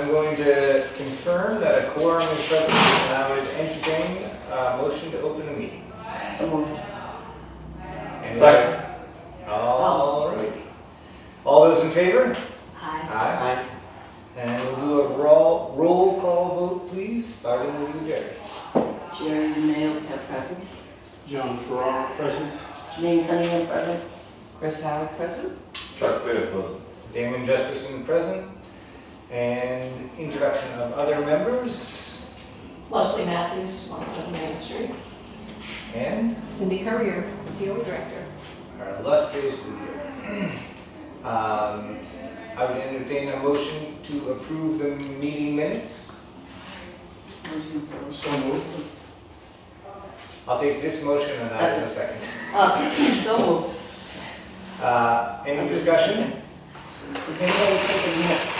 I'm going to confirm that a quorum is present, and I would entertain a motion to open the meeting. So moved. Second. All right. All those in favor? Aye. Aye. And we'll do a roll call vote, please, starting with you, Jerry. Jerry DeMayo, present. John Ferraro, present. Janine Cunningham, present. Chris Howard, present. Chuck Baird, present. Damon Jesperson present. And introduction of other members. Leslie Matthews, 111 Main Street. And Cindy Currier, COE Director. our illustrious leader. I would entertain a motion to approve the meeting minutes. Motion so So moved. I'll take this motion and that is a second. So moved. Any discussion? Is anybody taking minutes?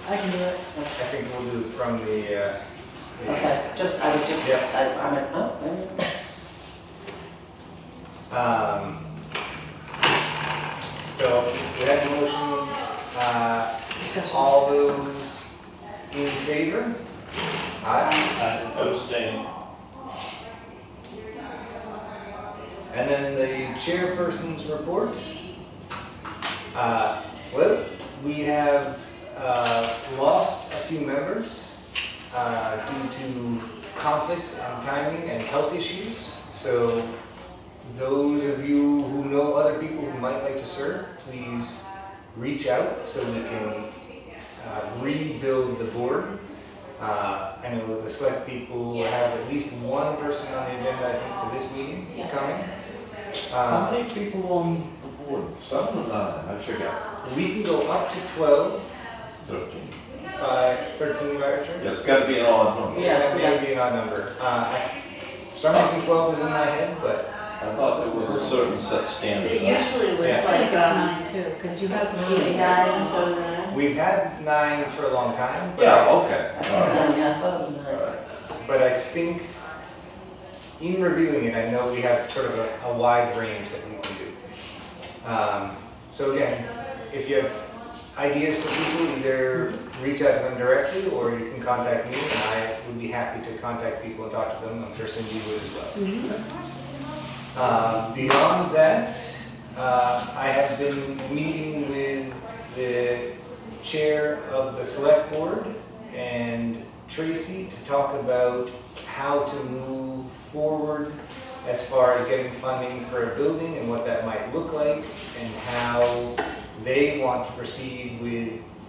I can do it. I think we'll do it from the Okay, I was just, Yep. I'm at, oh, wait a minute. So we have a motion, Discussion. all those in favor? Aye. Abstain. And then the chairperson's report. Well, we have lost a few members due to conflicts and timing and health issues. So those of you who know other people who might like to serve, please reach out so we can rebuild the board. I know the select people have at least one person on the agenda, I think, for this meeting Yes. coming. How many people on the board? 7 or 9? I forgot. We can go up to 12 13. by 13 by Richard. Yeah, it's got to be an odd number. Yeah. That may be an odd number. For some reason 12 is in my head, but I thought there was a certain set standard. It usually was Yeah. I think like, it's 9 too, because you have some really 9, so 9. we've had 9 for a long time. But Yeah, okay. All right. Yeah, I thought it was 9. All right. But I think in reviewing it, I know we have sort of a wide range that we can do. So again, if you have ideas for people, either reach out to them directly or you can contact me, and I would be happy to contact people and talk to them. I'm sure Cindy would as well. Beyond that, I have been meeting with the chair of the select board and Tracy to talk about how to move forward as far as getting funding for a building and what that might look like and how they want to proceed with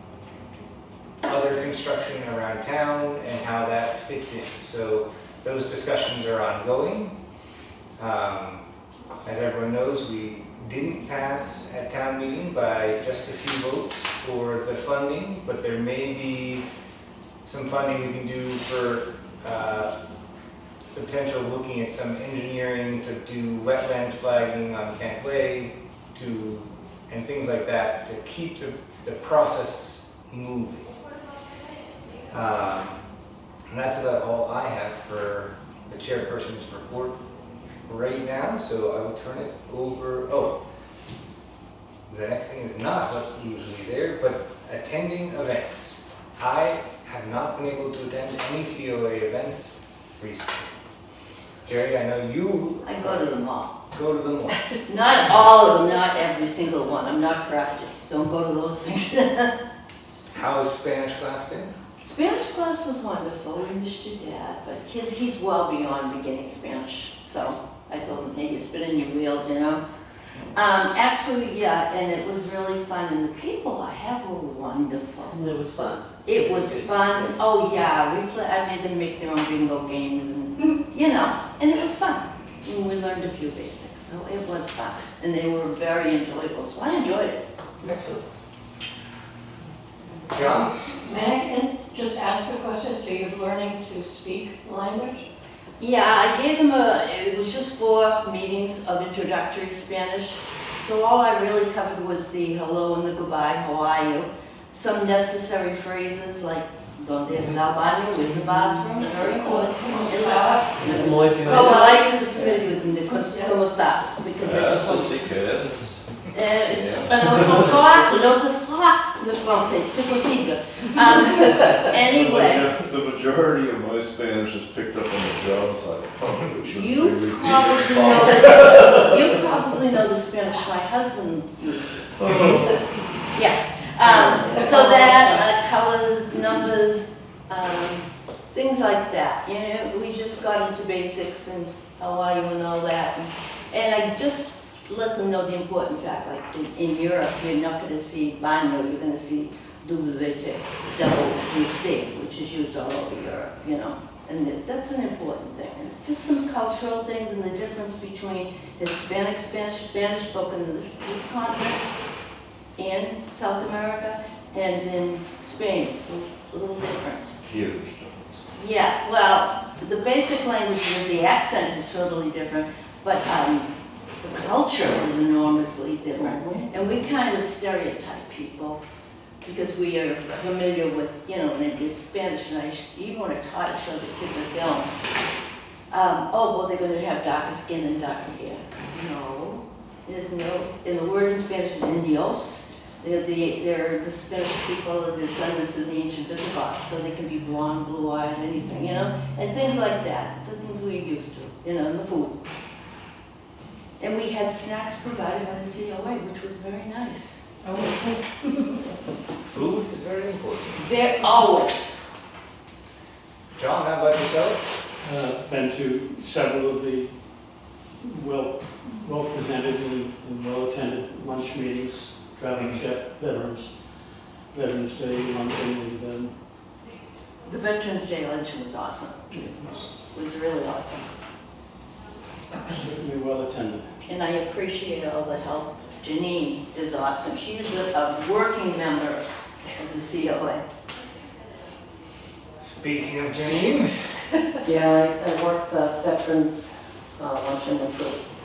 other construction around town and how that fits in. So those discussions are ongoing. As everyone knows, we didn't pass at town meeting by just a few votes for the funding, but there may be some funding we can do for the potential of looking at some engineering to do wetland flagging on Kent Way and things like that to keep the process moving. And that's about all I have for the chairperson's report right now, so I will turn it over. Oh, the next thing is not what's usually there, but attending events. I have not been able to attend any COA events recently. Jerry, I know you I go to them all. go to them all. Not all of them, not every single one. I'm not crafty. Don't go to those things. How's Spanish class been? Spanish class was wonderful. We missed your dad, but he's well beyond beginning Spanish. So I told him, hey, you spit in your wheels, you know. Actually, yeah, and it was really fun. And the people I had were wonderful. It was fun. It was fun. Oh yeah, I made them make their own bingo games, and you know, and it was fun. And we learned a few basics, so it was fun, and they were very enjoyable. So I enjoyed it. Excellent. John? May I just ask a question? So you're learning to speak the language? Yeah, I gave them it was just 4 meetings of introductory Spanish. So all I really covered was the hello and the goodbye, how are you? Some necessary phrases like, ¿Dónde está el baño? Where's the bathroom? Very important. Oh, well, I use it familiar with them, the ¿Cómo estás? Because I just Eso sí que es. no te le français, c'est possible. Anyway, The majority of my Spanish is picked up on the job site. Probably shouldn't you really be probably know the Spanish my husband uses. Yeah, so that, colors, numbers, things like that, you know, we just got into basics and how are you and all that. And I just let them know the important fact, like in Europe, you're not gonna see baño, you're gonna see WC, which is used all over Europe, you know. And that's an important thing. And just some cultural things and the difference between Hispanic Spanish spoken in this continent and South America and in Spain. It's a little different. huge difference. Yeah, well, the basic language with the accent is totally different, but the culture is enormously different. And we kind of stereotype people because we are familiar with, you know, and it's Spanish, and even when I taught, I showed the kids a film. Oh, well, they're going to have darker skin and darker hair. No, there's no, and the word in Spanish is indios. They're the Spanish people, the descendants of the ancient Visigoths, so they can be blonde, blue-eyed, anything, you know, and things like that, the things we're used to, you know, in the food. And we had snacks provided by the COA, which was very nice. Oh, is it? Food is very important. They're always. John, how about yourself? Been to several of the well-presented and well-attended lunch meetings, traveling chef, Veterans Day luncheon, and The Veterans Day luncheon was awesome. it It was really awesome. was certainly well-attended. And I appreciate all the help. Janine is awesome. She is a working member of the COA. Speaking of Janine, Yeah, I worked the veterans luncheon, which was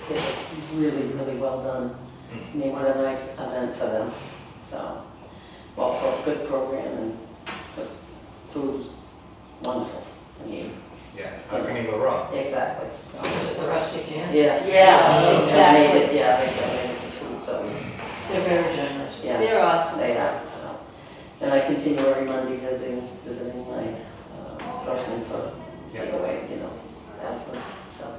really, really well done. I mean, what a nice event for them. So, good program, and just food was wonderful. I mean, yeah, how can you go wrong? exactly. So, Is it the rustic inn? yes. Yes, exactly. Yeah, they donated the food, so it was, They're very generous. yeah. They're awesome. They are, so. And I continue every Monday visiting my person for COA, you know, Alfred, so.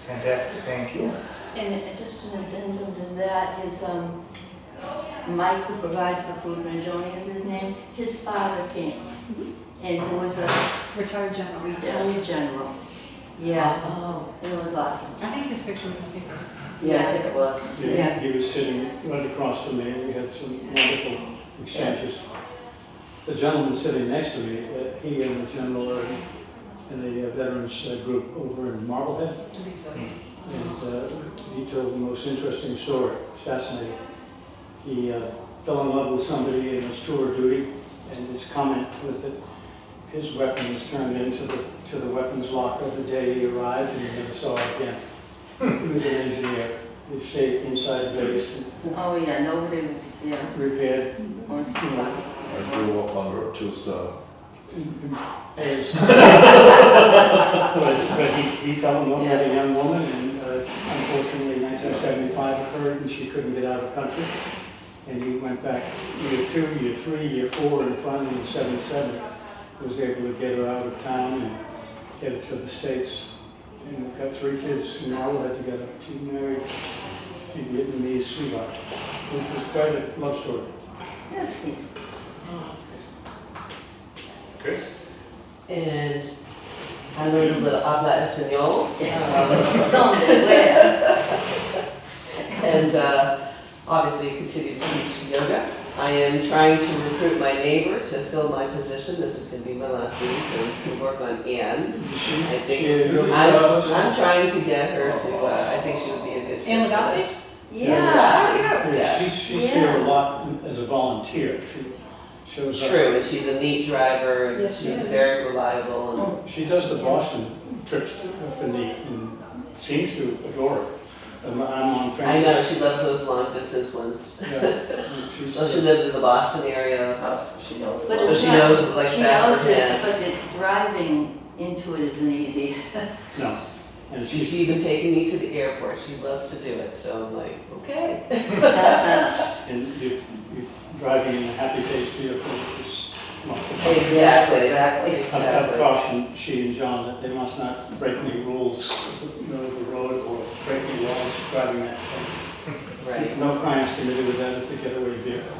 Fantastic, thank you. And just an addendum to that is Mike, who provides the food, Mangione is his name, his father came, and who was a Retired general. retired general. Yeah, Oh, it was awesome. I think his picture was in the paper. Yeah, I think it was. Yeah. He was sitting right across from me, and we had some wonderful exchanges. The gentleman sitting next to me, he and the general are in the veterans group over in Marblehead, I think so. and he told the most interesting story. It's fascinating. He fell in love with somebody in his tour duty, and his comment was that his weapon was turned into the weapons locker the day he arrived, and he never saw it again. He was an engineer. He stayed inside base and Oh, yeah, nobody, yeah, repaired. wants to. I grew up under a two-star. But he fell in love with a young woman, and unfortunately 1975 occurred, and she couldn't get out of the country. And he went back year 2, year 3, year 4, and finally in 77 was able to get her out of town and get her to the States. And we've got 3 kids in Marblehead together. She married a Vietnamese sweetheart, which was quite a love story. That's neat. Chris? And habla español. ¿Dónde? Where? And obviously continue to teach yoga. I am trying to recruit my neighbor to fill my position. This is going to be my last meeting, so we can work on Anne. I think I'm trying to get her to, I think she would be a good fit. Anne for Lagasse? this. Yeah. Yes. She's here a lot as a volunteer. She shows up. True, and she's a neat driver, and Yes, she she's is. very reliable. She does the Boston trips for neat and seems to adore it. I'm on And I know, Francis. she loves those long distance ones. Yeah, she's, Well, she lived in the Boston area. House, she knows. But So it's she not- knows it like she that knows for it, hand. but the driving into it isn't easy. no. And She's she's, even taken me to the airport. She loves to do it, so I'm like, okay. and you driving in a happy-faced vehicle, which is lots of fun. Yes, Exactly. exactly. I've cautioned she and John that they must not break any rules of the road or break any laws driving that thing. Right. No crimes committed with that as the getaway vehicle.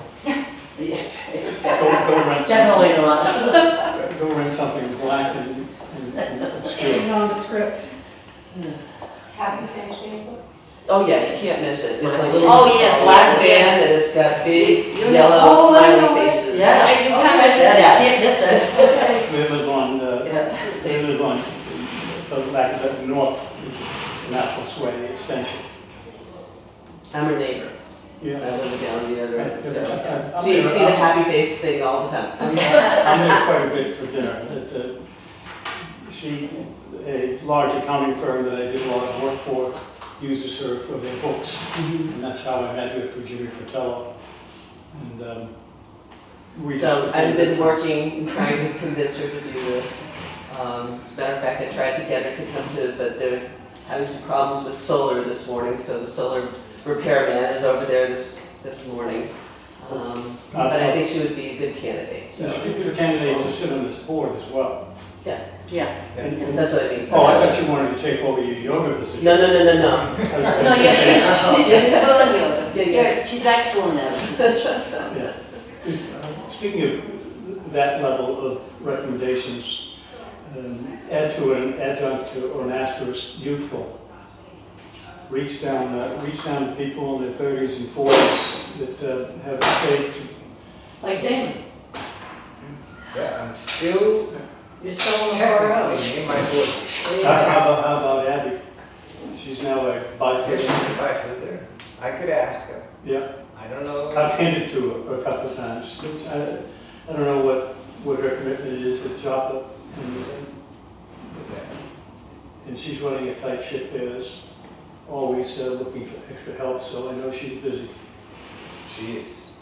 Yes, Go rent definitely not. something, go rent something black and obscure. Nondescript. Happy face vehicle? Oh, yeah, you can't miss it. It's like a little Oh, yes, black yes, yes. van and it's got big You know- yellow oh, I know smiley it. faces. Yeah. You kind of, Yes. yes. They live on, Yeah. they live on, for lack of a north, Annapolis Way, the extension. I'm her neighbor. Yeah. I live down the other end, so. I'm See there- the happy face thing all the time. I'm there quite a bit for dinner. She, a large accounting firm that I did a lot of work for, uses her for their books. And that's how I met her, through Jimmy Fratello. And we So just- I've been working and trying to convince her to do this. As a matter of fact, I tried to get her to come to, but they're having some problems with solar this morning, so the solar repairman is over there this morning. But I think she would be a good candidate, So so. she'd be a candidate to sit on this board as well. Yeah. And- That's what I mean. Oh, I thought you wanted to take over your yoga position. No. I was No, gonna yeah, say- she's good yoga. Yeah, yeah. Yeah, she's excellent at it, so. Yeah. Speaking of that level of recommendations, add to an adjunct to, or an asterisk, youthful. Reach down to people in their 30s and 40s that have a stake to. Like Damon, Yeah, I'm still you're still on the far out. technically in my 40s. How about Abby? She's now a Yeah, bifoot. she's a five-footer. I could ask her. Yeah, I don't know. I've handed to her a couple of times. I don't know what her commitment is at Joppa. And she's running a tight ship there. There's always looking for extra help, so I know she's busy. She is.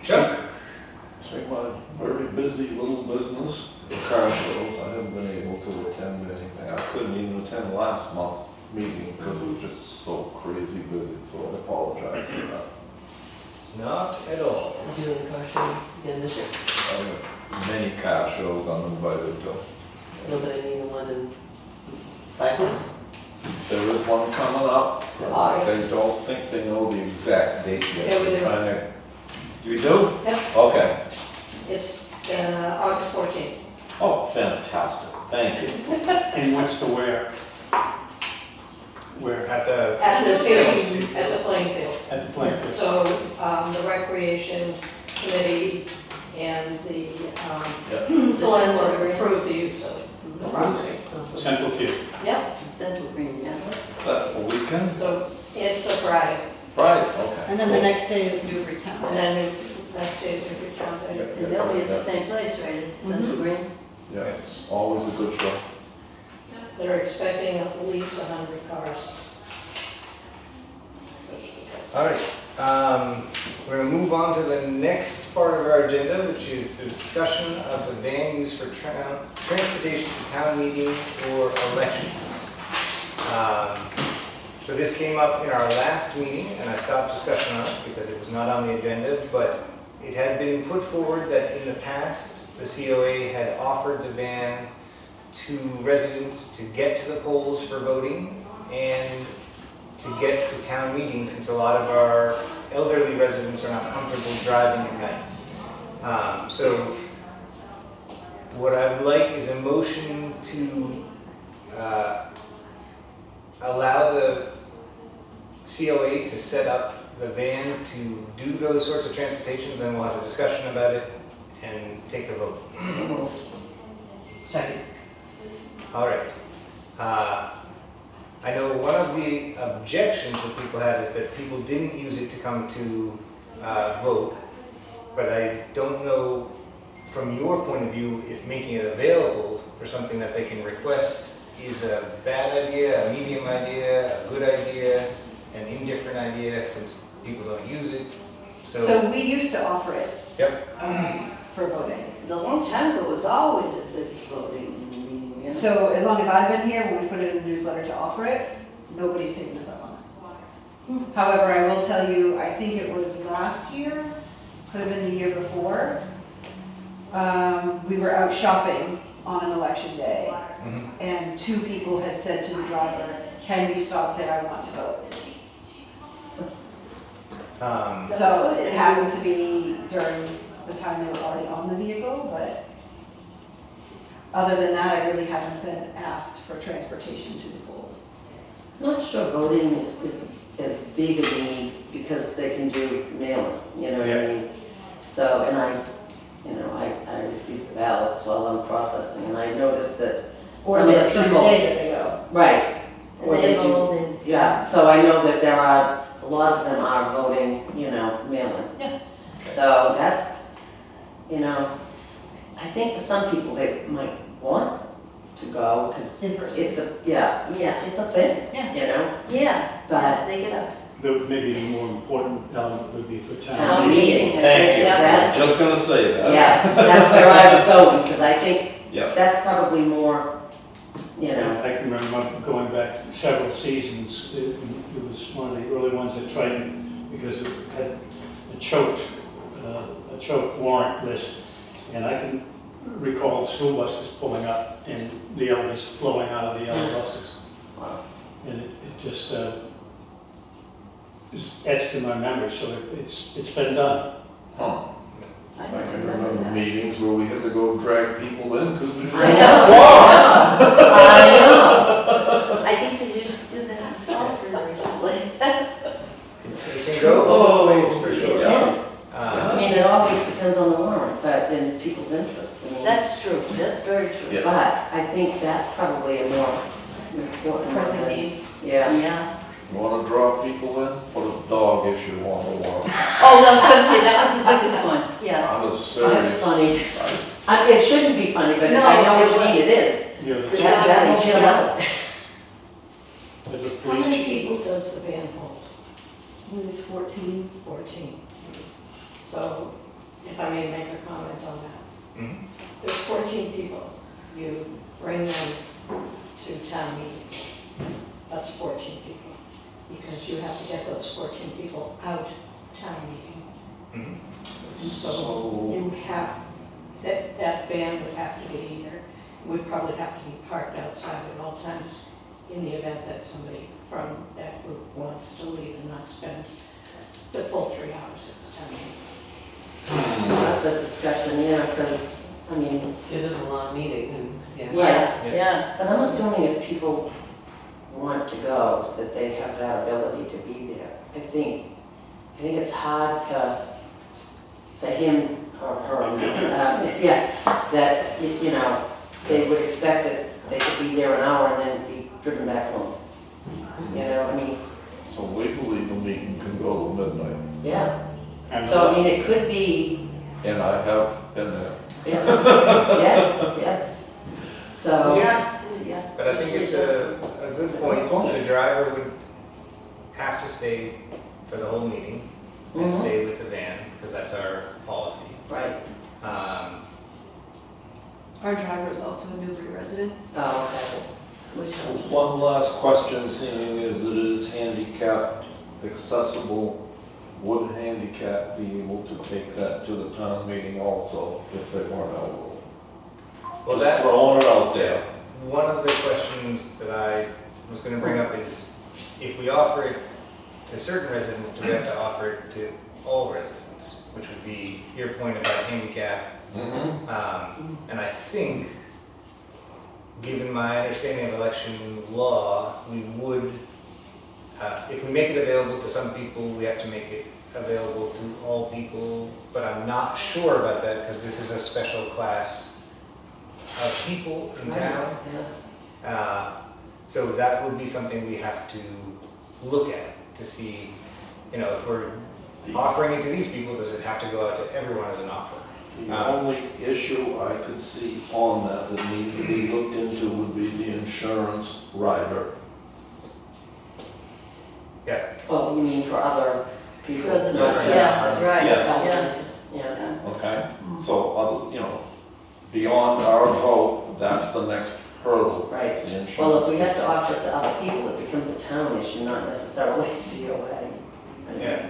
Chuck? So my very busy little business, the car shows, I haven't been able to attend anything. I couldn't even attend last month's meeting because it was just so crazy busy, so I apologize for that. Not at all. I'm doing the car show again this year. I have many car shows I'm invited to. Nobody need one in 500. There is one coming up. August. They don't think they know the exact date yet. Yeah, we They're do. trying to. You do? Yep. Okay. It's August 14th. Oh, fantastic. Thank you. And what's the where? Where? At the, At the field, at the playing field. At the plant. So the recreation committee and the select board approved the use of the property. Central Field. Yep, Central Green, yeah. That's a weekend? so it's a Friday. Friday, okay. And then the next day is Newburytown. And then the next day is every town day. And they'll be at the same place, right, at Central Green? Yeah, it's always a good show. They're expecting at least 100 cars. all right. We're gonna move on to the next part of our agenda, which is the discussion of the van use for transportation to town meeting or elections. So this came up in our last meeting, and I stopped discussion on it because it was not on the agenda, but it had been put forward that in the past, the COA had offered the van to residents to get to the polls for voting and to get to town meetings, since a lot of our elderly residents are not comfortable driving at night. So what I would like is a motion to allow the COA to set up the van to do those sorts of transportations, and we'll have a discussion about it and take a vote. Second. All right. I know one of the objections that people had is that people didn't use it to come to vote, but I don't know from your point of view if making it available for something that they can request is a bad idea, a medium idea, a good idea, an indifferent idea, since people don't use it. So we used to offer it Yep. for voting. The long time ago, it was always at the voting meeting, you know? So as long as I've been here, when we put it in the newsletter to offer it, nobody's taken us up on However, I will tell you, I think it was last year, could have been the year before. We were out shopping on an election day, Mhm. and 2 people had said to the driver, "Can you stop there? I want to vote." So it happened to be during the time they were already on the vehicle, but other than that, I really haven't been asked for transportation to the polls. I'm not sure voting is as big a need because they can do mail-in, you know what I mean? So, and I received the ballots while I'm processing, and I noticed that Or some of that's the the people. day that they go. Right. Or And they they do, rolled in. yeah, so I know that there are, a lot of them are voting, mail-in. Yeah. So that's, I think for some people, they might want to go, because In person. it's a thing, Yeah. Yeah, But- they get up. Maybe the more important element would be for town town. meeting. I Thank think you. that- Just gonna say that. Yeah, that's where I was going, because I think Yeah. that's probably more, I can remember going back several seasons, it was one of the early ones at Triton, because it had a choked warrant list. And I can recall school buses pulling up and the yellows flowing out of the yellow buses. Wow. And it just is etched in my memory, so it's been done. Huh. I I don't can remember remember that. meetings where we had to go drag people in because we I didn't know, have a I know. I think they used to do that in Salisbury recently. It can go both ways for It sure. can. Um, I mean, it always depends on the warrant, but in people's interests, I mean. That's true, that's very true. Yeah. But I think that's probably a more important. Pressing one. need. Yeah. Yeah. Want to draw people in? Put a dog issue on the wall. Oh, I was gonna say, that was the biggest one, yeah. I'm a That's serious. funny. It shouldn't be funny, but No, I know what you it mean, it is. You know, That will chill out. the How many police, people does the van hold? I believe it's 14. 14. So, if I may make a comment on that. mhm. There's 14 people. You bring them to town meeting. That's 14 people. Because you have to get those 14 people out town meeting. Mhm. So So, you have, that van would have to be either, would probably have to be parked outside at all times in the event that somebody from that group wants to leave and not spend the full 3 hours at the town meeting. That's a discussion, because, I mean, It is a long meeting and, yeah. yeah. Yeah. But I'm assuming if people want to go, that they have that ability to be there. I think it's hard for him or her, that, they would expect that they could be there an hour and then be driven back home. I mean, so legally the meeting can go till midnight, yeah. and So, I mean, it could be, and I have been there. yes. So. Yeah, yeah. But I think it's a good point. The driver would have to stay for the whole meeting and Mhm. stay with the van, because that's our policy. Right. Our driver is also a Newbury resident. Oh, okay. Which helps. One last question, seeing as it is handicapped accessible, would handicap be able to take that to the town meeting also if they weren't eligible? Well, Just that, throwing it out there. one of the questions that I was gonna bring up is, if we offer it to certain residents, do we have to offer it to all residents? Which would be your point about handicap. And I think, given my understanding of election law, we would, if we make it available to some people, we have to make it available to all people, but I'm not sure about that, because this is a special class of people in town. Yeah. So that would be something we have to look at to see, if we're offering it to these people, does it have to go out to everyone as an offer? The only issue I could see on that needs to be looked into would be the insurance rider. Yeah, Well, you mean for other people? For the- not just- Yeah, right, Yeah. yeah. Yeah. Okay, so, beyond our vote, that's the next hurdle, Right. the insurance. Well, if we have to offer it to other people, it becomes a town issue, not necessarily COA. Yeah.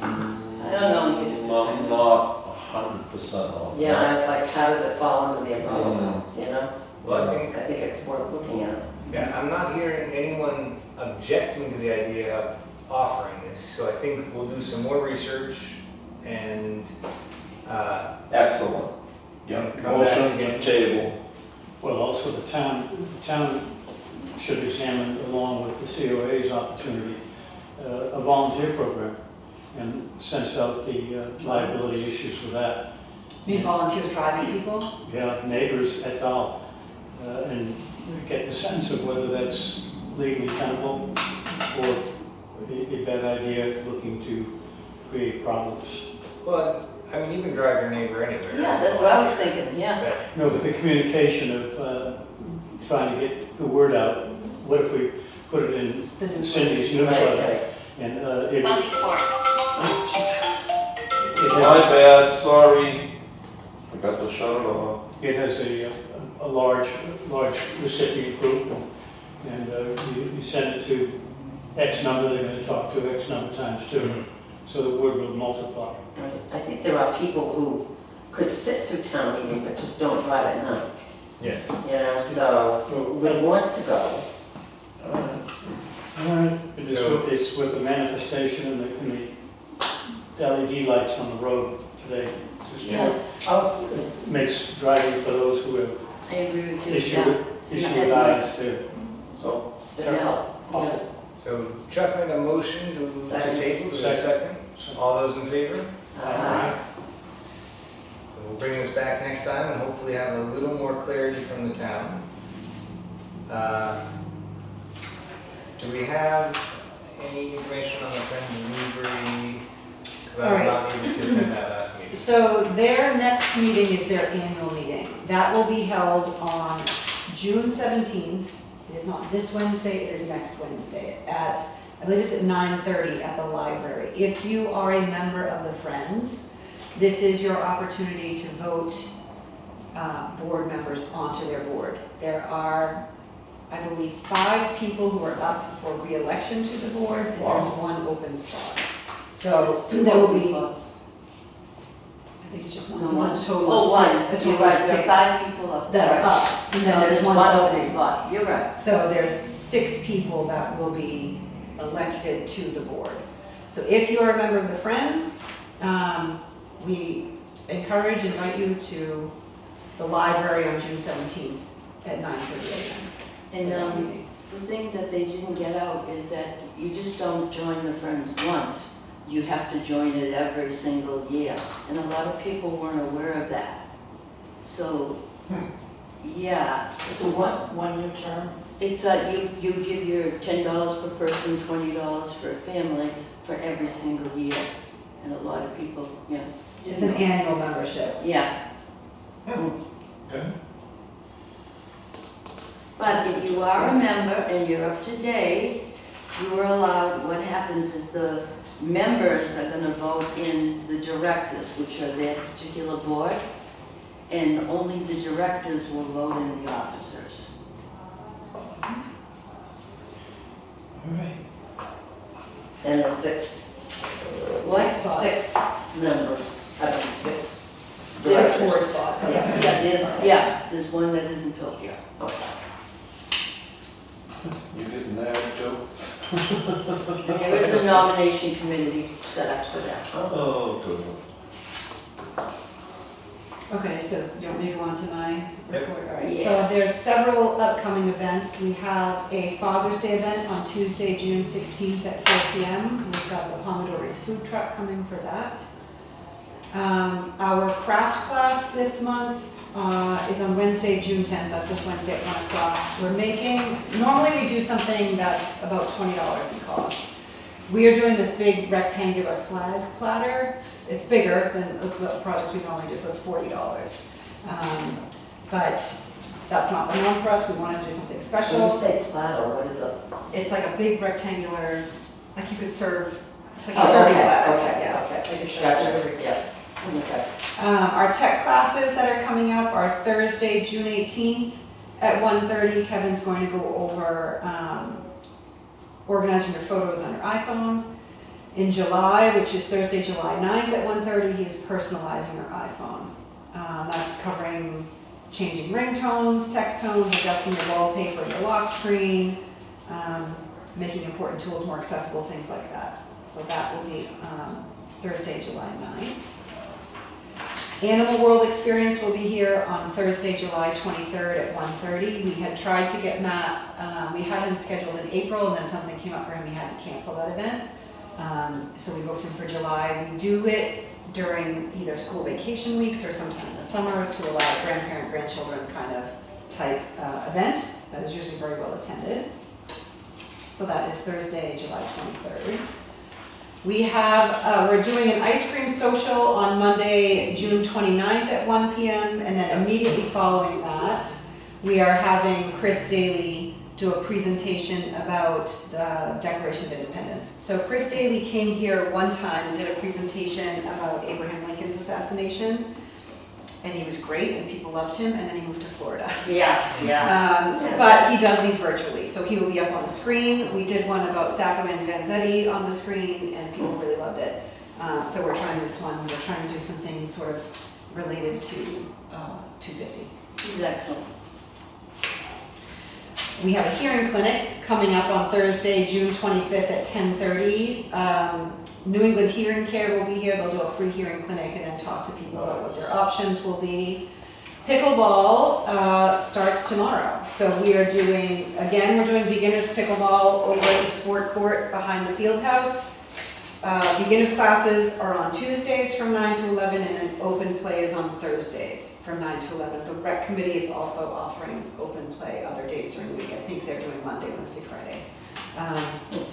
I don't know. I'm not 100% on Yeah, I that. was like, how does it fall under the umbrella, you know? Well, I think it's worth looking at. yeah, I'm not hearing anyone objecting to the idea of offering this, so I think we'll do some more research and, Excellent. Yeah, Come back motion again. to table. Well, also the town should examine, along with the COA's opportunity, a volunteer program and sense out the liability issues with that. You mean volunteers driving people? Yeah, neighbors et al. And get the sense of whether that's legally tenable or a bad idea looking to create problems. well, I mean, you can drive your neighbor anywhere. Yeah, that's what I was thinking, yeah. But, No, but the communication of trying to get the word out, what if we put it in The new Cindy's Right, newsletter? right. And Buzzy Sports. My bad, sorry. Forgot to shut it off. it has a large recipient group, and you send it to X number, they're going to talk to X number times two, so the word will multiply. Right. I think there are people who could sit through town meeting but just don't drive at night, yes. you know, so we want to go. All right. It's with the manifestation and the LED lights on the road today. Just Yeah. Oh, it makes driving for those who have I agree with you, issue yeah. with eyes to So, it's to help. awful. So Chuck made a motion to Second. table, do we have a second? All those in favor? Aye. So we'll bring this back next time and hopefully have a little more clarity from the town. Do we have any information on the Friends of Newbury? Because I was All not able to attend that last meeting. So their next meeting is their annual meeting. That will be held on June 17th. It is not this Wednesday, it is next Wednesday at, I believe it's at 9:30 at the library. If you are a member of the Friends, this is your opportunity to vote board members onto their board. There are, I believe, 5 people who are up for re-election to the board, and there's 1 open spot. So there will be, I think it's just one, No, so one. it's a total Oh, of one, 6. A you're total of right, there are 6 5 people up there. that are up, and So then there's one open opening. spot, you're right. So there's 6 people that will be elected to the board. So if you are a member of the Friends, we invite you to the library on June 17th at 9:30 a.m. And the thing that they didn't get out is that you just don't join the Friends once. You have to join it every single year. And a lot of people weren't aware of that. So, yeah. So one-year term? It's you give your $10 per person, $20 for a family for every single year. And a lot of people, yeah. It's an annual membership. Yeah. okay. But if you are a member and you're up to date, you are allowed, what happens is the members are gonna vote in the directors, which are their particular board, and only the directors will vote in the officers. All right. And the 6. 6 spots. 6 members, I mean, 6 6 directors. board spots. Yeah. There's one that isn't filled yet. Okay. You getting that, Joe? And there is a nomination committee set up for that. Oh, goodness. Okay, so do you want me to go on to my Yep. report? All right, Yeah. so there's several upcoming events. We have a Father's Day event on Tuesday, June 16th at 4 p.m. We've got the Pomodori's food truck coming for that. Our craft class this month is on Wednesday, June 10th. That's this Wednesday at 1 o'clock. Normally we do something that's about $20 in cost. We are doing this big rectangular flag platter. It's bigger than the projects we normally do, so it's $40. But that's not the norm for us. We want to do something When special. you say platter, what is it? It's like a big rectangular, like you could serve, it's like a Oh, serving okay, platter. okay, Yeah, okay. like a Gotcha, yeah. Okay. Our tech classes that are coming up are Thursday, June 18th at 1:30. Kevin's going to go over organizing your photos on your iPhone. In July, which is Thursday, July 9th at 1:30, he's personalizing your iPhone. That's covering changing ringtones, text tones, adjusting your wallpaper, your lock screen, making important tools more accessible, things like that. So that will be Thursday, July 9th. Animal World Experience will be here on Thursday, July 23rd at 1:30. We had tried to get Matt, we had him scheduled in April, and then something came up for him, he had to cancel that event. So we booked him for July. We do it during either school vacation weeks or sometime in the summer to allow a grandparent, grandchildren kind of type event that is usually very well attended. So that is Thursday, July 23rd. We have, we're doing an ice cream social on Monday, June 29th at 1 p.m. And then immediately following that, we are having Chris Daly do a presentation about the Declaration of Independence. So Chris Daly came here one time and did a presentation about Abraham Lincoln's assassination. And he was great and people loved him, and then he moved to Florida. Yeah. But he does these virtually, so he will be up on the screen. We did one about Sacco and Vanzetti on the screen, and people really loved it. So we're trying this one. We're trying to do some things sort of related to 250. He's excellent. We have a hearing clinic coming up on Thursday, June 25th at 10:30. New England Hearing Care will be here. They'll do a free hearing clinic and then talk to people about what their options will be. Pickleball starts tomorrow. So we are doing, again, we're doing beginners pickleball over at the sport court behind the field house. Beginners classes are on Tuesdays from 9 to 11, and then open play is on Thursdays from 9 to 11. The rec committee is also offering open play other days during the week. I think they're doing Monday, Wednesday, Friday.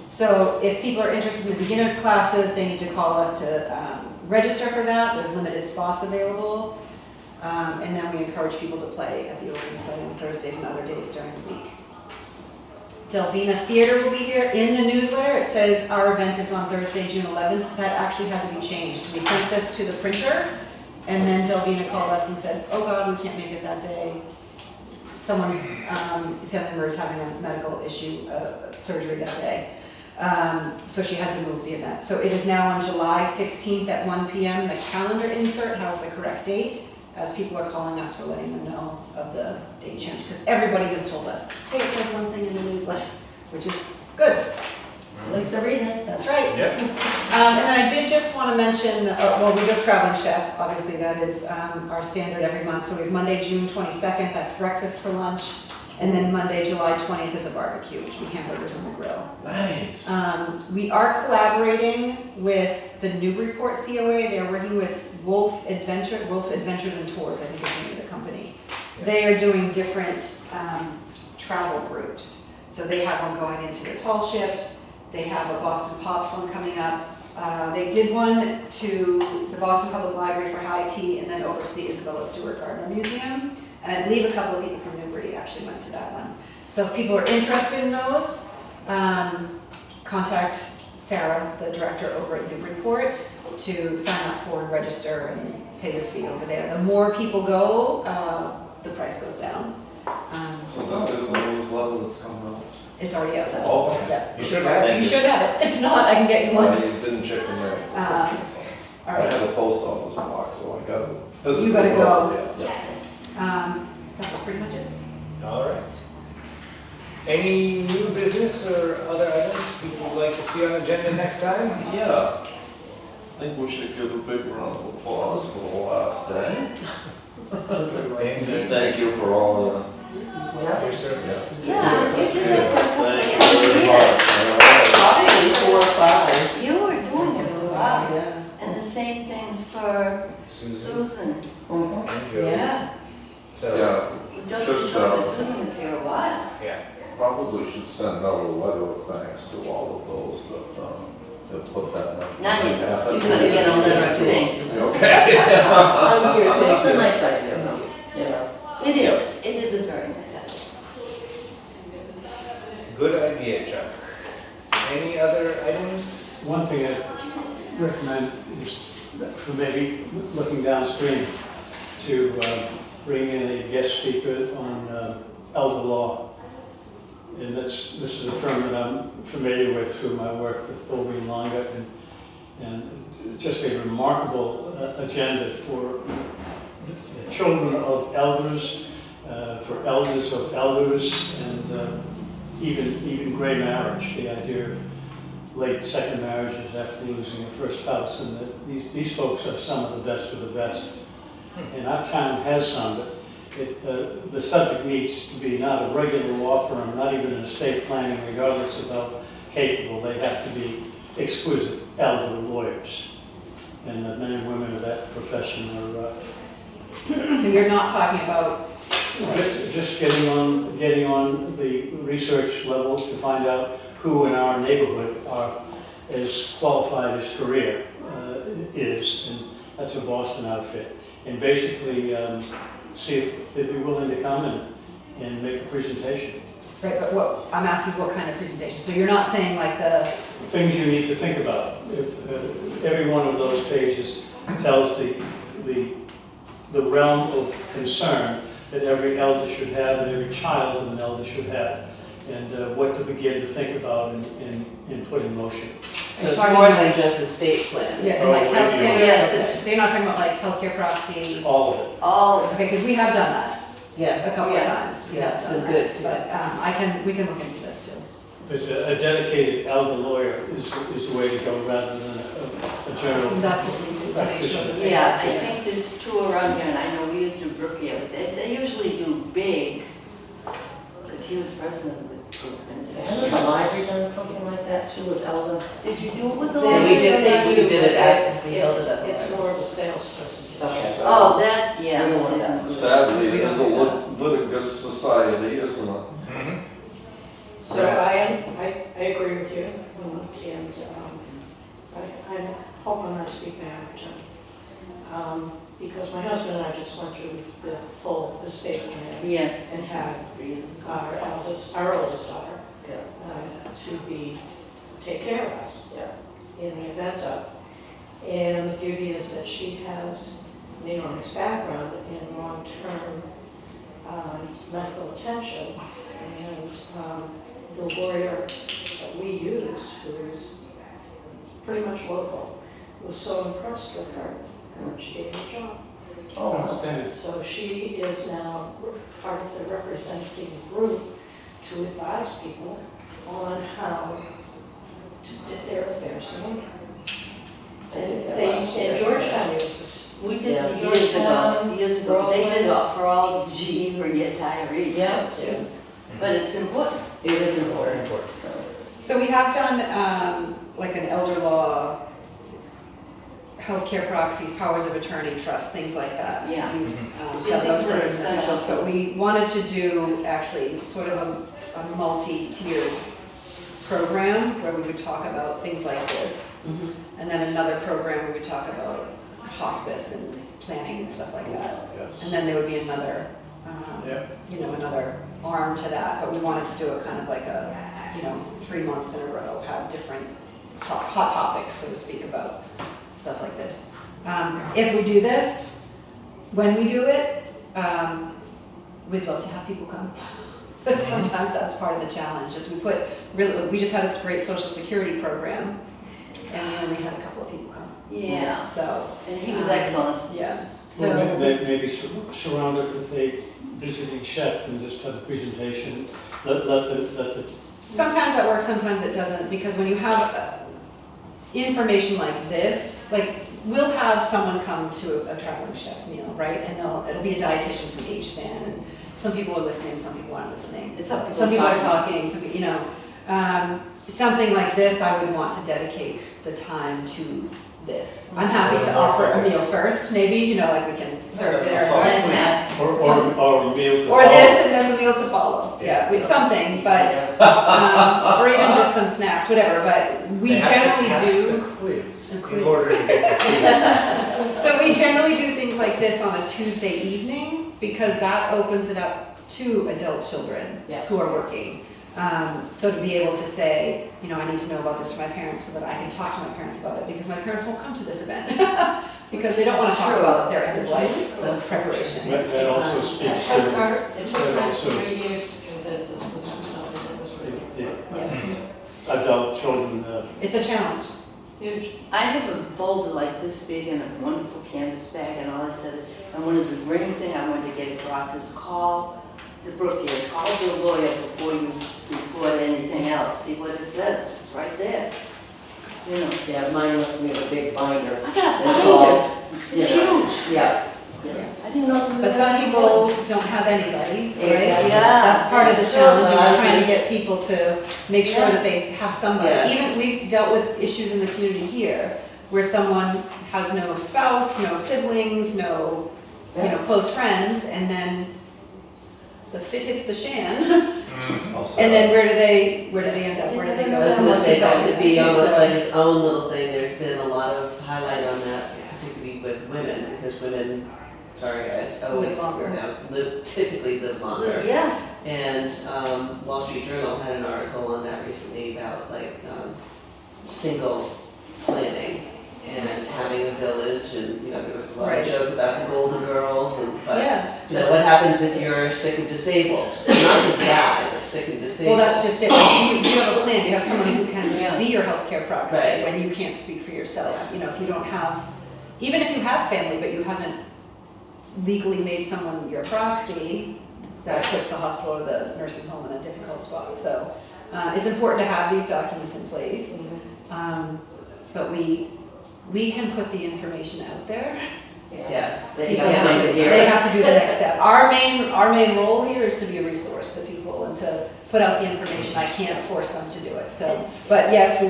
So if people are interested in the beginner classes, they need to call us to register for that. There's limited spots available. And then we encourage people to play at the open play on Thursdays and other days during the week. Delvina Theater will be here. In the newsletter, it says our event is on Thursday, June 11th. That actually had to be changed. We sent this to the printer, and then Delvina called us and said, oh God, we can't make it that day. Someone's family member is having a medical issue, surgery that day. So she had to move the event. So it is now on July 16th at 1 p.m. The calendar insert has the correct date, as people are calling us for letting them know of the date change, because everybody has told us, hey, it says one thing in the newsletter, which is good. At least they're reading it. That's right. Yep. And then I did just want to mention, well, we do Traveling Chef, obviously that is our standard every month. So we have Monday, June 22nd, that's breakfast for lunch. And then Monday, July 20th is a barbecue, which will be hamburgers on the grill. Nice. We are collaborating with the Newburyport COA. They're working with Wolf Adventures and Tours, I think is the name of the company. Yeah. They are doing different travel groups. So they have one going into the tall ships. They have a Boston Pops one coming up. They did one to the Boston Public Library for high tea, and then over to the Isabella Stewart Gardner Museum. And I believe a couple of people from Newbury actually went to that one. So if people are interested in those, contact Sarah, the director over at Newburyport, to sign up for and register and pay your fee over there. The more people go, the price goes down. So this is the newsletter that's coming out? It's already outside. Oh, okay. Yeah. You should have. You should have it. If not, I can get you I one. didn't check the mail. All I right. have a post office box, so I gotta physically. You gotta go. Yeah. That's pretty much it. All right. Any new business or other items people would like to see on the agenda next time? Yeah. I think we should give a big round of applause for the last day. Indeed. Thank you for all the. Your service. Yeah, you did that for a couple of Thank years. you very much. Probably 4 or 5. You were doing it for a while. Yeah. And the same thing for Susan Susan. and Joe. Yeah. So, Yeah, Don't Just, you know that Susan was here a while? yeah. probably should send out a letter of thanks to all of those that put that. Now you effort gotta get a letter of into it. thanks. Okay. I'm here, It's thank a you. nice idea, though, you know. It is a very nice idea. Good idea, Chuck. Any other items? One thing I recommend is for maybe looking downstream to bring in a guest speaker on elder law. And this is a firm that I'm familiar with through my work with Bowlby and Longa, and just a remarkable agenda for the children of elders, for elders of elders, and even gray marriage, the idea of late second marriages after losing a first spouse, and that these folks are some of the best of the best. And our town has some, but the subject needs to be not a regular law firm, not even an estate planning, regardless of how capable. They have to be exquisite elder lawyers. And the men and women of that profession are So you're not talking about, just getting on the research level to find out who in our neighborhood are as qualified as Career is, and that's a Boston outfit. And basically see if they'd be willing to come and make a presentation. right, but what, I'm asking what kind of presentation? So you're not saying like the, Things you need to think about. If, every one of those pages tells the realm of concern that every elder should have and every child of an elder should have, and what to begin to think about and put in motion. So it's more than just estate plan. yeah, and like Oh, healthcare, yeah. so you're not talking about like healthcare proxy? All of it. All, Okay, because we have done that Yeah, a couple of Yeah. times. We Yeah, have it's done been that. good. But we can look into this too. But a dedicated elder lawyer is the way to go rather than a general That's what we do to make sure that they. yeah, I think there's two around here, and I know we used to Brookhaven, but they usually do big, because he was president of the group. Hasn't the library done something like that too with elder? Did you do it with the Yeah, library? we did it at, we held it at the It's library. more of a sales presentation. Okay. Oh, that, yeah. We don't want that. Sadly, it We is a don't do that. litigious society, isn't it? So I agree with you, and I hope I'm not speaking out of turn. Because my husband and I just went through the full estate plan Yeah. and had our oldest daughter Yeah. to take care of us in the event of. And the beauty is that she has an enormous background in long-term medical attention. And the lawyer that we used, who is pretty much local, was so impressed with her, and she gave her a job. Oh, Outstanding. So she is now part of the representative group to advise people on how to get their affairs in order. And Georgetown uses We did Yeah. it years ago, Georgetown, years ago. They did it Berlin. for all the GE retirees. Yeah. too. But it's important. it is important, so. So we have done like an elder law, healthcare proxies, powers of attorney, trust, things like that. Yeah. We've Yeah, done those things that for are essential. essentials, but we wanted to do actually sort of a multi-tiered program where we would talk about things like this. And then another program we would talk about hospice and planning and stuff like that. Yes. And then there would be another, Yeah. another arm to that, but we wanted to do it kind of like a, 3 months in a row, have different hot topics, so to speak, about stuff like this. If we do this, when we do it, we'd love to have people come. But sometimes that's part of the challenge, is we just had a great social security program, and we only had a couple of people come. Yeah. So, And he was excellent. yeah, So so, maybe surround it with a visiting chef and just have a presentation. Let the sometimes that works, sometimes it doesn't, because when you have information like this, like, we'll have someone come to a traveling chef meal, right? And it'll be a dietitian from each fan, and some people are listening, some people aren't listening. It's up to Some people are talking. talking, something like this, I would want to dedicate the time to this. I'm happy to offer a meal first, maybe, like we can serve dinner Fall and asleep. then or meal to or follow. this and then the meal to follow, yeah, with something, but, or even just some snacks, whatever, but we They have to generally pass do. the quiz The in quiz. order to get the food. So we generally do things like this on a Tuesday evening, because that opens it up to adult children Yes. who are working. So to be able to say, you know, I need to know about this from my parents so that I can talk to my parents about it, because my parents won't come to this event. Because they don't want to talk about their end of life preparation. That also speaks to, It that took her also, 3 years to convince us this was something that was really Yeah. adult children, It's a challenge. huge. I have a folder like this big in a wonderful canvas bag, and all I said, I wanted the main thing I wanted to get across is call the Brookhaven, call the lawyer before you report anything else. See what it says, it's right there. You know, Yeah, mine left me with a big binder. I got a It's binder, all, it's you know, huge. Yeah. I didn't know. we were But some that people important. don't have anybody, right? Exactly. Yeah. That's part of the That's challenge, true. and we're trying to get people to make sure Yeah. that they have somebody. Yeah. Even, we've dealt with issues in the community here, where someone has no spouse, no siblings, no, you know, close friends, and then the fit hits the shan, and then where do they end up? Where do they go? I was gonna say, that could be almost So- like its own little thing, there's been a lot of highlight on that, particularly with women, because women, sorry guys, always, longer. you know, typically live longer. Yeah, And Wall Street Journal had an article on that recently about like single planning and having a village, and you know, there was a lot Right. of joke about the Golden Girls, and but Yeah, you know, what happens if you're sick and disabled? Not just die, but sick and well, disabled. that's just it. You have a plan, you have someone who Yeah. can be your healthcare proxy Right. when you can't speak for yourself. You know, if you don't have, even if you have family, but you haven't legally made someone your proxy, that puts the hospital or the nursing home in a difficult spot. So it's important to have these documents in place. But we can put the information out there. Yeah. They People don't have have to, to hear they it. have to do the next step. Our main role here is to be a resource to people and to put out the information. I can't force them to do it, so. But yes,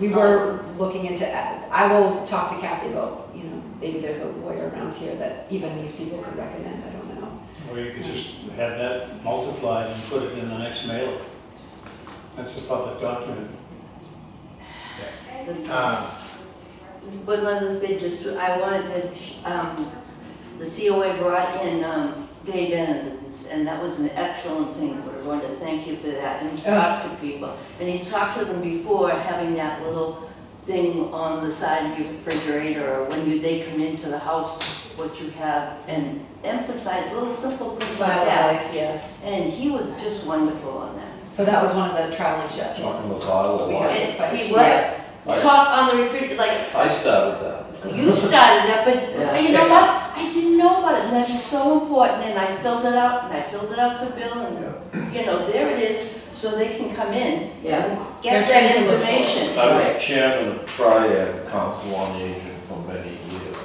we were looking into, I will talk to Kathy about, you know, maybe there's a lawyer around here that even these people could recommend, I don't know. or you could just have that multiplied and put it in the next mailer. That's a public document. but one of the things is, I wanted the COA brought in Dave Evans, and that was an excellent thing. We're going to thank you for that, and he talked to people. And he's talked to them before, having that little thing on the side of your refrigerator, or when they come into the house, what you have, and emphasize little simple things like that. Life, yes. And he was just wonderful on that. So that was one of the traveling chef Talking meals. about Iowa We wine. had to fight. He was. Talk on the refrigerator, like, I started that. you started that, but Yeah. you know what? I didn't know about it, and that is so important, and I filled it out, and I filled it out for Bill, and, you know, there it is, so they can come in Yeah. and get They're that trained to look for it. information. I Right. was chairman of Triad Council on Aging for many years.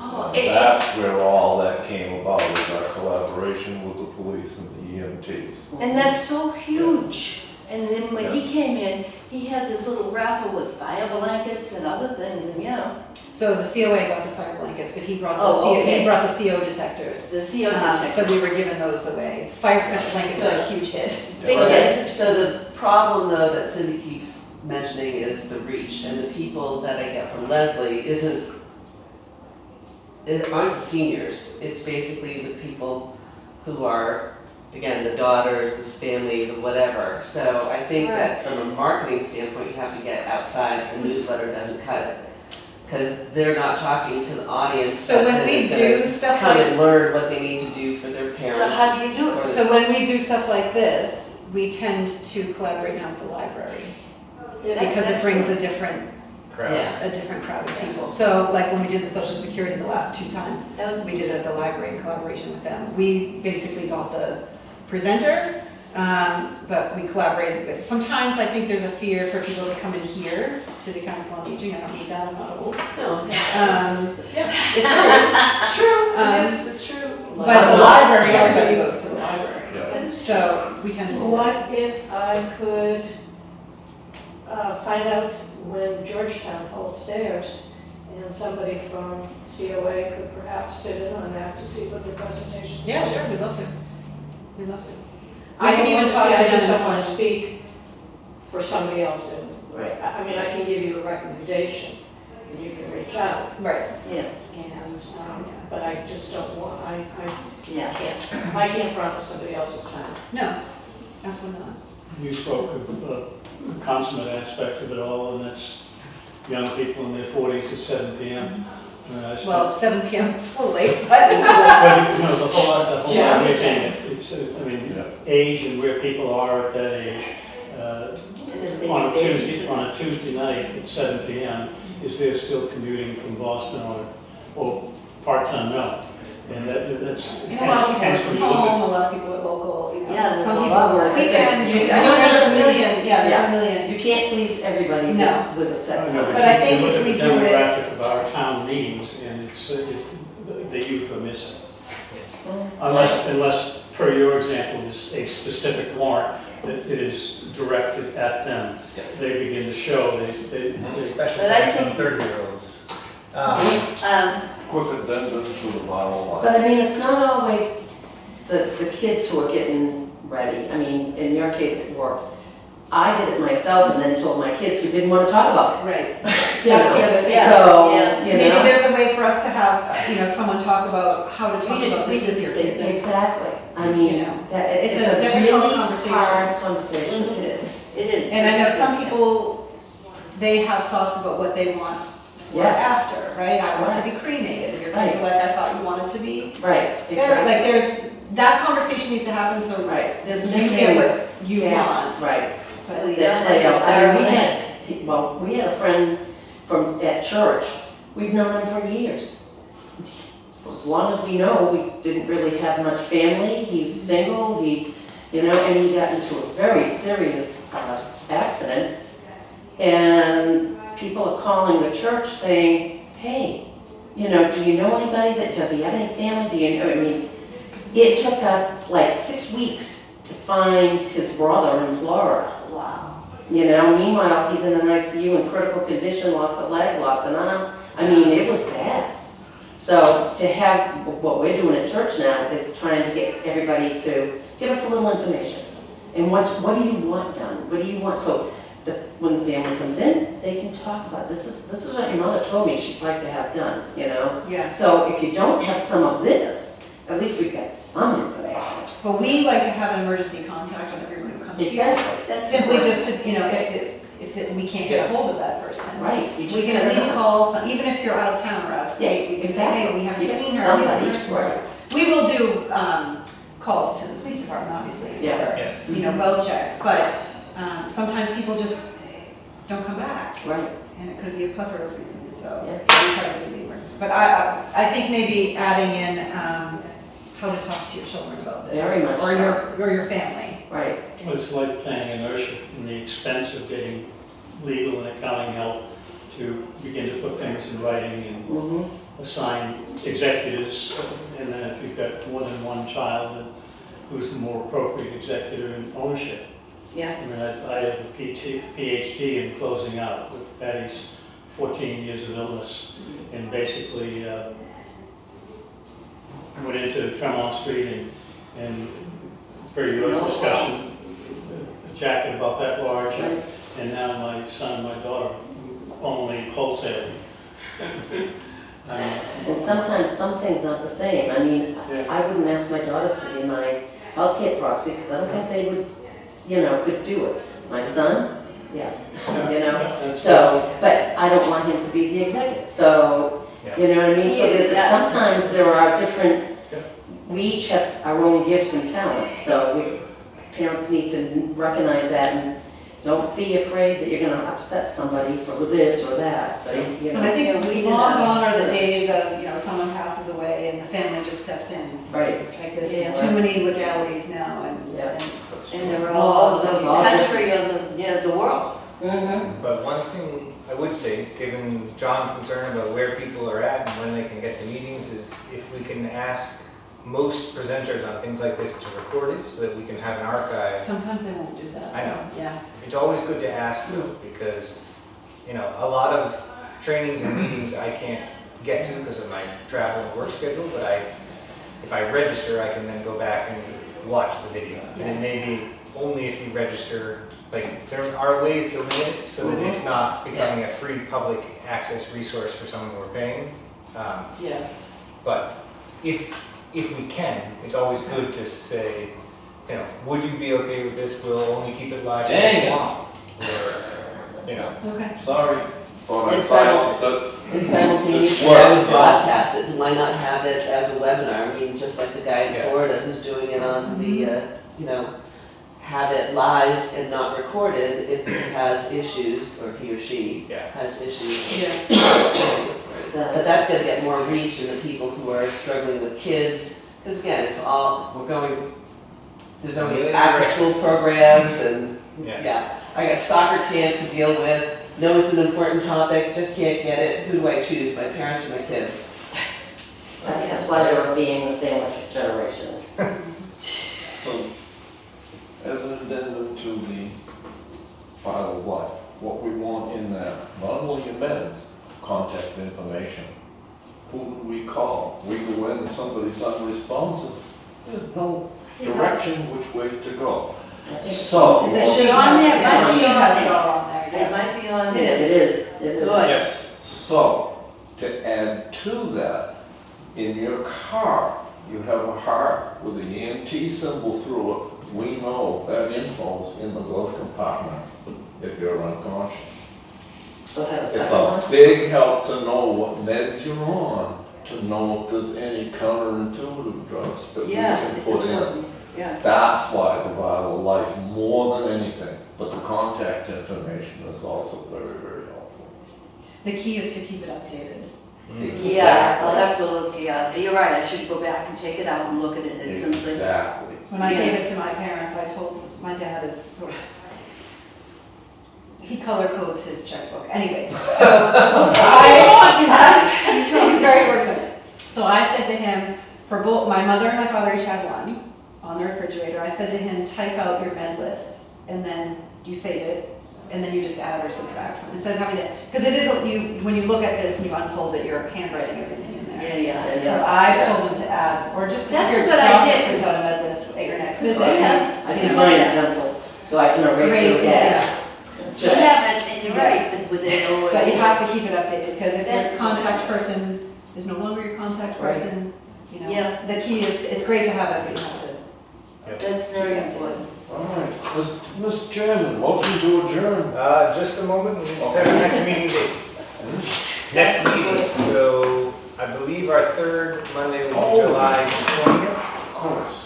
Oh, That's it's, where all that came about, is our collaboration with the police and the EMTs. and that's so huge. And then when he came in, he had this little raffle with fire blankets and other things, and you know, So the COA got the fire blankets, but he brought the Oh, CO, okay. he brought the CO detectors. the CO So detector. we were giving those away. Fire blankets are a huge hit. Big So hit. the- So the problem though that Cindy keeps mentioning is the reach, and the people that I get from Leslie aren't the seniors, it's basically the people who are, again, the daughters, this family, the whatever. So I think that from a marketing standpoint, you have to get outside, the newsletter doesn't cut it. Because they're not talking to the audience. So when that we is gonna do stuff come like, and learn what they need to do for their parents. So how do you do or it? the- so when we do stuff like this, we tend to collaborate now with the library. Because it brings a different Yeah. crowd of people. So like when we did the social security the last 2 times, That was, we did it at the library in collaboration with them. We basically got the presenter, but we collaborated with, sometimes I think there's a fear for people to come in here to the Council on Aging. I don't need that, I'm not old. No. It's true. It's true. Um, Yes, it's true. But the library, everybody goes to the library. Yeah. So we tend to do that. What if I could find out when Georgetown holds theirs, and somebody from COA could perhaps sit in on that to see what the presentation is? Yeah, sure, we'd love to. We'd love to. I We can don't even want to talk say, to I just them don't want to as speak for somebody else, and, right, I mean, I can give you a recommendation, and you can reach out, Right. yeah, and, but I just don't want, I yeah. can't promise somebody else's time. No, absolutely not. You spoke of the consummate aspect of it all, and that's young people in their 40s at 7 p.m. Well, 7 p.m. is a little late, but. But, you know, the whole Yeah. idea being, it's, I mean, age and where people are at that age. On a Tuesday night at 7 p.m., is there still commuting from Boston or parts unknown? And that's. You know, a lot of people are hence from when you look at- home, a lot of people are local, you know. Yeah, there's some a people lot work more. weekends. You- I mean, there's a million, Yeah. there's a million. You can't please everybody No. with a set I know, time. But I you think look if at we the do it- demographic of our town meetings, and it's, the youth are missing. Yes. Unless, per your example, is a specific warrant that it is directed at them. They begin to show, they. Special But I thanks on think- 30-year-olds. Quick addendum to the bottom line. But I mean, it's not always the kids who are getting ready. I mean, in your case, it worked. I did it myself and then told my kids who didn't want to talk about it. Right. You That's know, the other thing. So, Yeah. you Maybe know. there's a way for us to have, you know, someone talk about how to talk We about this with your just kids. Exactly. I mean, You know, that, it's it's a a difficult really conversation. hard conversation. It is. It is. And I know some people, they have thoughts about what they want for Yes. after, right? I want to be cremated. Your kids are like, I thought you wanted to be. Right, There, exactly. like, there's, that conversation needs to happen so Right, there's you missing get what you gaps, want. right. But Well, That yeah, play out. I mean, necessarily. well, we had a friend at church, we've known him for years. For as long as we know, we didn't really have much family, he's single, you know, and he got into a very serious accident. And people are calling the church saying, hey, you know, do you know anybody does he have any family? Do you know, I mean, it took us like 6 weeks to find his brother in Florida. Wow. You know, meanwhile, he's in an ICU in critical condition, lost a leg, lost an arm. I mean, it was bad. So to have, what we're doing at church now is trying to get everybody to give us a little information. And what do you want done? What do you want? So when the family comes in, they can talk about, this is what your mother told me she'd like to have done, you know? Yeah. So if you don't have some of this, at least we've got some information. But we like to have an emergency contact on everyone who comes here. Exactly. That's Simply important. just to, you know, if we can't get a hold of that person. Right. You We just can at never least know. call, even if you're out of town or out of state, we can say, hey, we haven't You get seen her. somebody, we haven't heard right. from her. We will do calls to the police department, obviously, Yeah. for, Yes. you know, well checks, but sometimes people just don't come back. Right. And it could be a plethora of reasons, so Yeah. we try to do the emergency. But I think maybe adding in how to talk to your children about this. Very much Or so. your family. Right. Well, it's like planning inertia and the expense of getting legal and accounting help to begin to put things in writing and Mm-hmm. assign executors. And then if you've got more than one child, then who's the more appropriate executor in ownership? Yeah. I mean, I have a PhD in closing out with Patty's 14 years of illness, and basically went into Tremont Street and very good discussion, a jacket about that large, and now my son and my daughter only wholesale. And sometimes some things aren't the same. I mean, Yeah. I wouldn't ask my daughters to be my healthcare proxy because I don't think they would, you know, could do it. My son, yes, you know. That's- So, but I don't want him to be the executive. So, you know what I mean? So there's, Yeah. sometimes there are different, Yeah. we each have our own gifts and talents. So parents need to recognize that and don't be afraid that you're going to upset somebody for this or that. So, you know. And I think Yeah, we do long that. gone are the days of, you know, someone passes away and the family just steps in. Right. It's like this, Yeah. too many legalities now and. Yeah. and- And they're all over the All country or the world. Mhm. But one thing I would say, given John's concern about where people are at and when they can get to meetings, is if we can ask most presenters on things like this to record it so that we can have an archive. Sometimes they won't do that. I know. Yeah. It's always good to ask though, because, you know, a lot of trainings and meetings I can't get to because of my travel and work schedule, but if I register, I can then go back and watch the video. And it may be only if you register, like, there are ways to limit it so that it's not becoming a free public access resource for someone we're paying. Yeah. But if we can, it's always good to say, you know, would you be okay with this? We'll only keep it live for Dang this it. long. Or, you know, Okay. Sorry, thought I It's silenced it. And simultaneously, Work, I would yeah. broadcast it, and why not have it as a webinar? I mean, just like the guy in Yeah. Florida who's doing it on the, you know, have it live and not recorded if he has issues, or he or she yeah. has issues. Yeah. So But that's gonna get more reach in the people who are struggling with kids, because again, it's all, there's always Million after-school directions. programs and, Yeah. yeah. I got soccer camp to deal with, know it's an important topic, just can't get it, who do I choose, my parents or my kids? that's the pleasure of being the sandwich generation. So, as an addendum to the file of life, what we want in that, not only amends, contact information. Who do we call? We go in and somebody's unresponsive, there's no direction which way to go. So, It should She be on there, has- might She be on has it there. all on there, It yeah. might be on It there. is. It is. Good. so, to add to that, in your car, you have a heart with an EMT symbol through it. We know that info's in the glove compartment if you're unconscious. So it has a It's second a one? big help to know what meds you're on, to know if there's any counterintuitive drugs that we Yeah, can it's put in. important, yeah. That's why the Vital Life, more than anything, but the contact information is also very, very helpful. The key is to keep it updated. Yeah, I'll have to look, yeah, you're right, I should go back and take it out and look at it, it's simply. Exactly. When I Yeah. gave it to my parents, I told, my dad is sort of, he color codes his checkbook anyways, so he's very organized. So I said to him, for both, my mother and my father each had one on the refrigerator, I said to him, type out your med list, and then you save it, and then you just add or subtract from, instead of having to, because it is, when you look at this and you unfold it, you're handwriting everything in there. Yeah. So I've told them to add, or just That's a your good doctor idea. prints out a med list at your next visit. Yeah. I did mine in pencil, so I can erase Erase it it, again. yeah. Just have it, and you're right, but with it, or. But you have to keep it updated, because if That's your contact person is no longer your contact Right. person, you know, Yeah. the key is, it's great to have it, but you have to. That's very important. All right, Mr. Chairman, motion to adjourn. Just a moment, we'll set our next meeting date. Next meeting, so I believe our third Monday will Oh. be July 20th. Of course.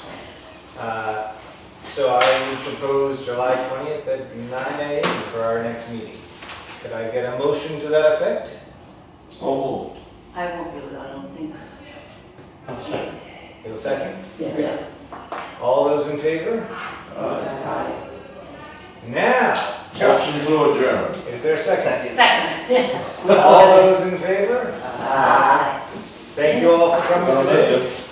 So I would propose July 20th at 9 a.m. for our next meeting. Could I get a motion to that effect? So moved. I won't do it, I don't think. I'll second. You'll second? Yeah. All those in favor? Aye. Now, Motion to adjourn. is there a second? Second. All those in favor? Aye. Thank you all for coming Gonna today. miss you.